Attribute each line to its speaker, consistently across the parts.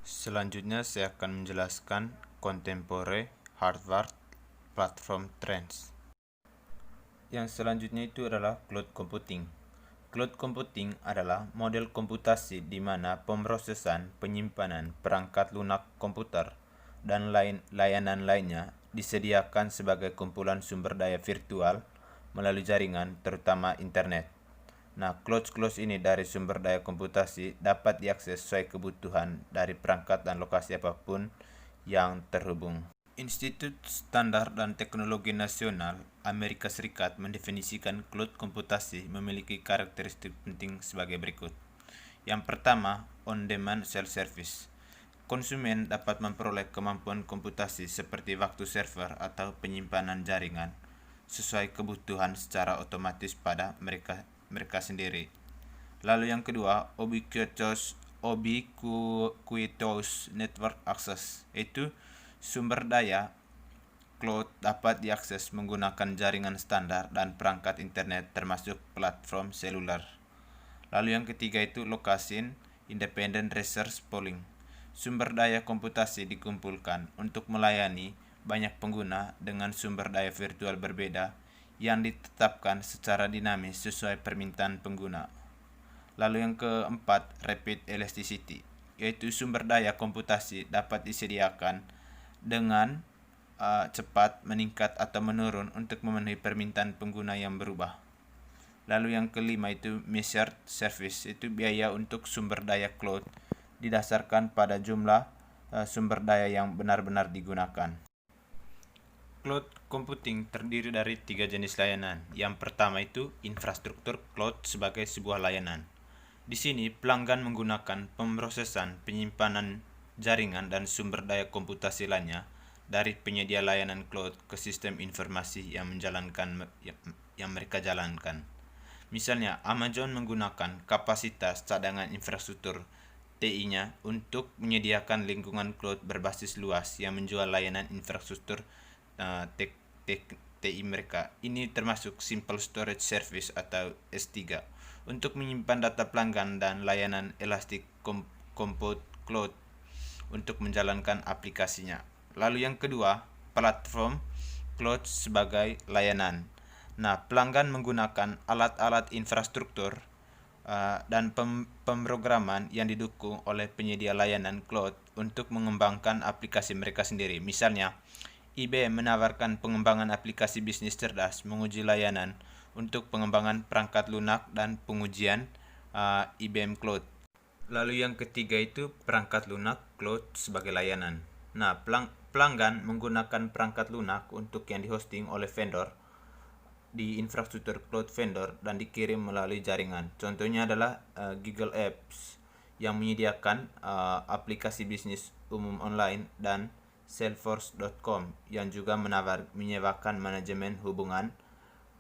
Speaker 1: Selanjutnya saya akan menjelaskan Contemporary Hardware Platform Trends. Yang selanjutnya itu adalah Cloud Computing. Cloud Computing adalah model komputasi di mana pemrosesan, penyimpanan, perangkat lunak komputer, dan layanan lainnya disediakan sebagai kumpulan sumber daya virtual melalui jaringan, terutama internet. Nah, cloud ini dari sumber daya komputasi dapat diakses sesuai kebutuhan dari perangkat dan lokasi apapun yang terhubung. Institut Standar dan Teknologi Nasional Amerika Serikat mendefinisikan cloud komputasi memiliki karakteristik penting sebagai berikut. Yang pertama, on-demand self-service. Konsumen dapat memperoleh kemampuan komputasi seperti waktu server atau penyimpanan jaringan sesuai kebutuhan secara otomatis pada mereka sendiri. Lalu yang kedua, ubiquitous network access, yaitu sumber daya cloud dapat diakses menggunakan jaringan standar dan perangkat internet termasuk platform seluler. Lalu yang ketiga itu location independent resource pooling. Sumber daya komputasi dikumpulkan untuk melayani banyak pengguna dengan sumber daya virtual berbeda yang ditetapkan secara dinamis sesuai permintaan pengguna. Lalu yang keempat, rapid elasticity, yaitu sumber daya komputasi dapat disediakan dengan cepat meningkat atau menurun untuk memenuhi permintaan pengguna yang berubah. Lalu yang kelima itu measured service, itu biaya untuk sumber daya cloud didasarkan pada jumlah sumber daya yang benar-benar digunakan. Cloud computing terdiri dari 3 jenis layanan. Yang pertama itu infrastruktur cloud sebagai sebuah layanan. Di sini pelanggan menggunakan pemrosesan, penyimpanan jaringan dan sumber daya komputasi lainnya dari penyedia layanan cloud ke sistem informasi yang mereka jalankan. Misalnya, Amazon menggunakan kapasitas cadangan infrastruktur TI-nya untuk menyediakan lingkungan cloud berbasis luas yang menjual layanan infrastruktur TI mereka. Ini termasuk Simple Storage Service atau S3 untuk menyimpan data pelanggan dan layanan Elastic Compute Cloud untuk menjalankan aplikasinya. Lalu yang kedua, platform cloud sebagai layanan. Nah, pelanggan menggunakan alat-alat infrastruktur dan pemrograman yang didukung oleh penyedia layanan cloud untuk mengembangkan aplikasi mereka sendiri. Misalnya, IBM menawarkan pengembangan aplikasi bisnis cerdas, menguji layanan untuk pengembangan perangkat lunak dan pengujian IBM Cloud. Lalu yang ketiga itu perangkat lunak cloud sebagai layanan. Nah, pelanggan menggunakan perangkat lunak untuk yang dihosting oleh vendor di infrastruktur cloud vendor dan dikirim melalui jaringan. Contohnya adalah Google Apps yang menyediakan aplikasi bisnis umum online dan Salesforce.com yang juga menyewakan manajemen hubungan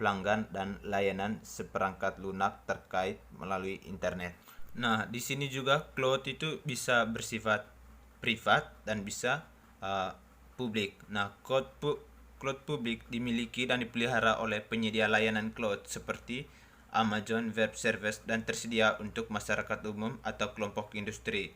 Speaker 1: pelanggan dan layanan seperangkat lunak terkait melalui internet. Nah, di sini juga cloud itu bisa bersifat privat dan bisa publik. Nah, cloud publik dimiliki dan dipelihara oleh penyedia layanan cloud seperti Amazon Web Services dan tersedia untuk masyarakat umum atau kelompok industri.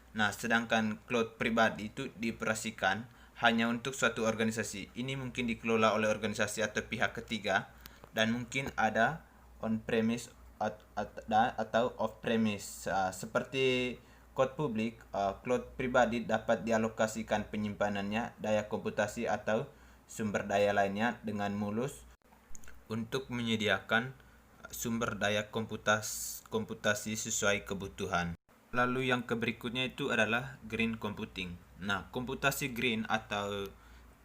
Speaker 1: Nah, sedangkan cloud pribadi itu dioperasikan hanya untuk suatu organisasi. Ini mungkin dikelola oleh organisasi atau pihak ketiga dan mungkin ada on-premise atau off-premise. Seperti cloud publik, cloud pribadi dapat dialokasikan penyimpanannya, daya komputasi atau sumber daya lainnya dengan mulus untuk menyediakan sumber daya komputasi sesuai kebutuhan. Lalu yang berikutnya itu adalah green computing. Nah, komputasi green atau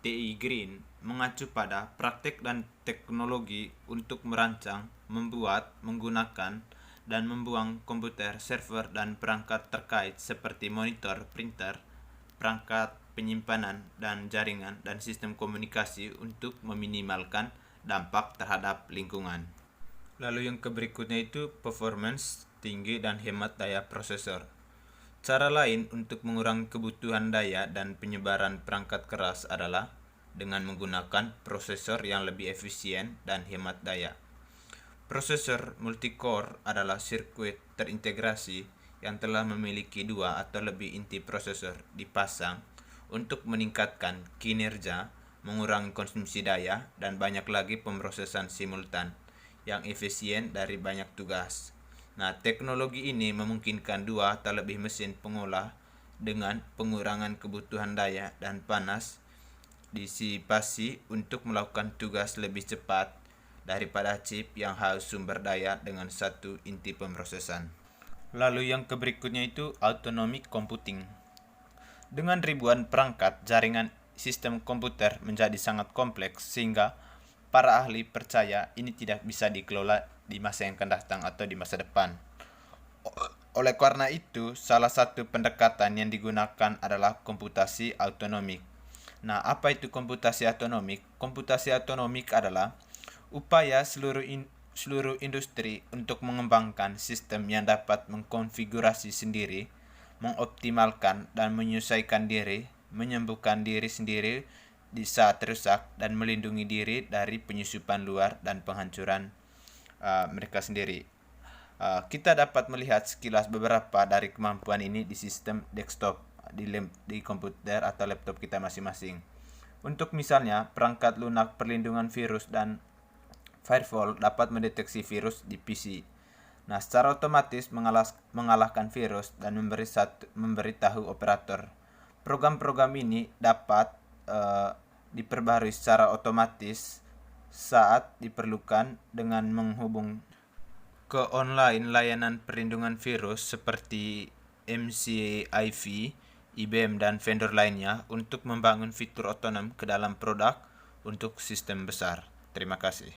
Speaker 1: TI green mengacu pada praktek dan teknologi untuk merancang, membuat, menggunakan, dan membuang komputer, server, dan perangkat terkait seperti monitor, printer, perangkat penyimpanan dan jaringan, dan sistem komunikasi untuk meminimalkan dampak terhadap lingkungan. Lalu yang berikutnya itu performance tinggi dan hemat daya prosesor. Cara lain untuk mengurangi kebutuhan daya dan penyebaran perangkat keras adalah dengan menggunakan prosesor yang lebih efisien dan hemat daya. Prosesor multicore adalah sirkuit terintegrasi yang telah memiliki 2 atau lebih inti prosesor dipasang untuk meningkatkan kinerja, mengurangi konsumsi daya, dan banyak lagi pemrosesan simultan yang efisien dari banyak tugas. Nah, teknologi ini memungkinkan 2 atau lebih mesin pengolah dengan pengurangan kebutuhan daya dan panas disipasi untuk melakukan tugas lebih cepat daripada chip yang harus sumber daya dengan satu inti pemrosesan. Lalu yang berikutnya itu autonomic computing. Dengan ribuan perangkat, jaringan sistem komputer menjadi sangat kompleks sehingga para ahli percaya ini tidak bisa dikelola di masa yang akan datang atau di masa depan. Oleh karena itu, salah satu pendekatan yang digunakan adalah komputasi autonomik. Nah, apa itu komputasi autonomik? Komputasi autonomik adalah upaya seluruh industri untuk mengembangkan sistem yang dapat mengkonfigurasi sendiri, mengoptimalkan dan menyesuaikan diri, menyembuhkan diri sendiri di saat rusak, dan melindungi diri dari penyusupan luar dan penghancuran mereka sendiri. Kita dapat melihat sekilas beberapa dari kemampuan ini di sistem desktop di komputer atau laptop kita masing-masing. Untuk misalnya, perangkat lunak perlindungan virus dan firewall dapat mendeteksi virus di PC. Nah, secara otomatis mengalahkan virus dan memberitahu operator. Program-program ini dapat diperbarui secara otomatis saat diperlukan dengan menghubung ke online layanan perlindungan virus seperti MCIV, IBM, dan vendor lainnya untuk membangun fitur otonom ke dalam produk untuk sistem besar. Terima kasih.